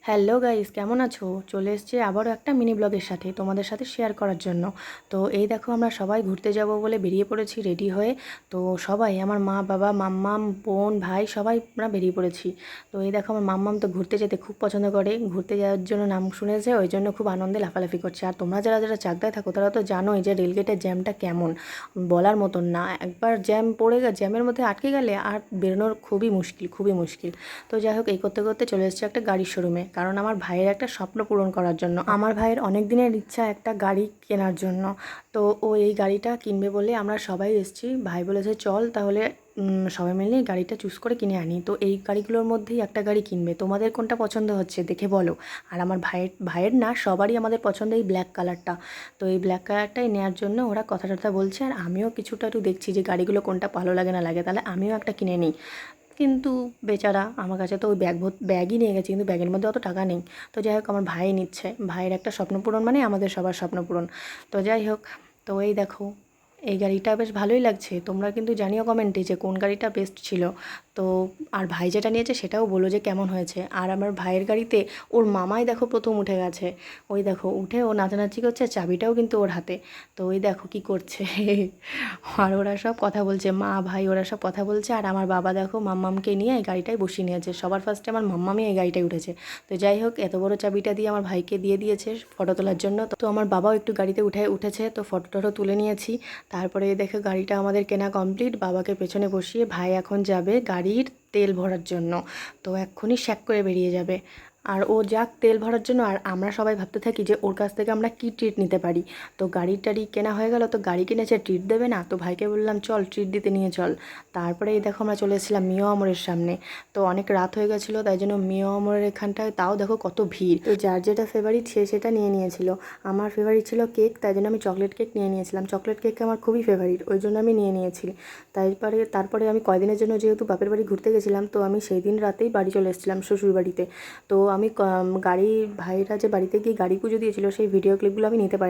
Hello guys, কেমন আছো? চলে এসেছি আবারও একটা মিনি ব্লগের সাথে তোমাদের সাথে শেয়ার করার জন্য। তো এই দেখো, আমরা সবাই ঘুরতে যাব বলে বেরিয়ে পড়েছি রেডি হয়ে। তো সবাই, আমার মা বাবা মাম্মাম বোন ভাই সবাই আমরা বেরিয়ে পড়েছি। তো এই দেখো, আমার মাম্মাম তো ঘুরতে যেতে খুব পছন্দ করে, ঘুরতে যাওয়ার জন্য নাম শুনেছে, ওই জন্য খুব আনন্দে লাফালাফি করছে। আর তোমরা যারা যারা চাকদায় থাকো তারা তো জানোই যে রেলগেটের জ্যামটা কেমন, বলার মতন না। একবার জ্যাম পড়ে গেলে, জ্যামের মধ্যে আটকে গেলে আর বেরোনোর খুবই মুশকিল, খুবই মুশকিল। তো যাই হোক, এই করতে করতে চলে এসেছি একটা গাড়ির শোরুমে, কারণ আমার ভাইয়ের একটা স্বপ্ন পূরণ করার জন্য। আমার ভাইয়ের অনেক দিনের ইচ্ছা একটা গাড়ি কেনার জন্য। তো ও এই গাড়িটা কিনবে বলে আমরা সবাই এসেছি। ভাই বলেছে চল তাহলে সবাই মিলে এই গাড়িটা চুজ করে কিনে আনি। তো এই গাড়িগুলোর মধ্যেই একটা গাড়ি কিনবে। তোমাদের কোনটা পছন্দ হচ্ছে দেখে বলো। আর আমার ভাইয়ের ভাইয়ের না, সবারই আমাদের পছন্দ এই ব্ল্যাক কালারটা। তো এই ব্ল্যাক কালারটাই নেওয়ার জন্য ওরা কথা টথা বলছে, আর আমিও কিছুটা একটু দেখছি যে গাড়িগুলো কোনটা ভালো লাগে না লাগে, তাহলে আমিও একটা কিনে নিই। কিন্তু বেচারা, আমার কাছে তো ওই ব্যাগই নিয়ে গেছে, কিন্তু ব্যাগের মধ্যে অত টাকা নেই। তো যাই হোক, আমার ভাই নিচ্ছে। ভাইয়ের একটা স্বপ্ন পূরণ মানে আমাদের সবার স্বপ্ন পূরণ। তো যাই হোক, তো এই দেখো, এই গাড়িটা বেশ ভালোই লাগছে। তোমরা কিন্তু জানিও কমেন্টে যে কোন গাড়িটা বেস্ট ছিল। তো আর ভাই যেটা নিয়েছে সেটাও বলো যে কেমন হয়েছে। আর আমার ভাইয়ের গাড়িতে ওর মামাই দেখো প্রথম উঠে গেছে। ওই দেখো উঠে ও নাচানাচি করছে, চাবিটাও কিন্তু ওর হাতে। তো ওই দেখো কি করছে। আর ওরা সব কথা বলছে, মা ভাই ওরা সব কথা বলছে। আর আমার বাবা দেখো মাম্মামকে নিয়ে এই গাড়িটাই বসিয়ে নিয়েছে। সবার ফার্স্টে আমার মাম্মামই এই গাড়িটায় উঠেছে। তো যাই হোক, এত বড় চাবিটা দিয়ে আমার ভাইকে দিয়ে দিয়েছে ফটো তোলার জন্য। তো আমার বাবাও একটু গাড়িতে উঠেছে, তো ফটো টটো তুলে নিয়েছি। তারপরে দেখো গাড়িটা আমাদের কেনা কমপ্লিট। বাবাকে পেছনে বসিয়ে ভাই এখন যাবে গাড়ির তেল ভরার জন্য। তো এক্ষুনি শ্যাক করে বেরিয়ে যাবে। আর ও যাক তেল ভরার জন্য, আর আমরা সবাই ভাবতে থাকি যে ওর কাছ থেকে আমরা কী ট্রিট নিতে পারি। তো গাড়ি টাড়ি কেনা হয়ে গেল, তো গাড়ি কিনেছে, ট্রিট দেবে না? তো ভাইকে বললাম চল ট্রিট দিতে নিয়ে চল। তারপরে এই দেখো, আমরা চলে এসেছিলাম মিও আমরের সামনে। তো অনেক রাত হয়ে গেছিলো, তাই জন্য মিও আমরের এখানটায় তাও দেখো কত ভিড়। তো যার যেটা ফেভারিট সে সেটা নিয়ে নিয়েছিল। আমার ফেভারিট ছিল কেক, তাই জন্য আমি চকলেট কেক নিয়ে নিয়েছিলাম। চকলেট কেক আমার খুবই ফেভারিট, ওই জন্য আমি নিয়ে নিয়েছি। তারপরে আমি কয়দিনের জন্য যেহেতু বাপের বাড়ি ঘুরতে গেছিলাম, তো আমি সেই দিন রাতেই বাড়ি চলে এসেছিলাম শ্বশুর বাড়িতে। তো আমি গাড়ি, ভাইরা যে বাড়িতে গিয়ে গাড়ি পুজো দিয়েছিল সেই ভিডিও ক্লিপগুলো আমি নিতে পারি।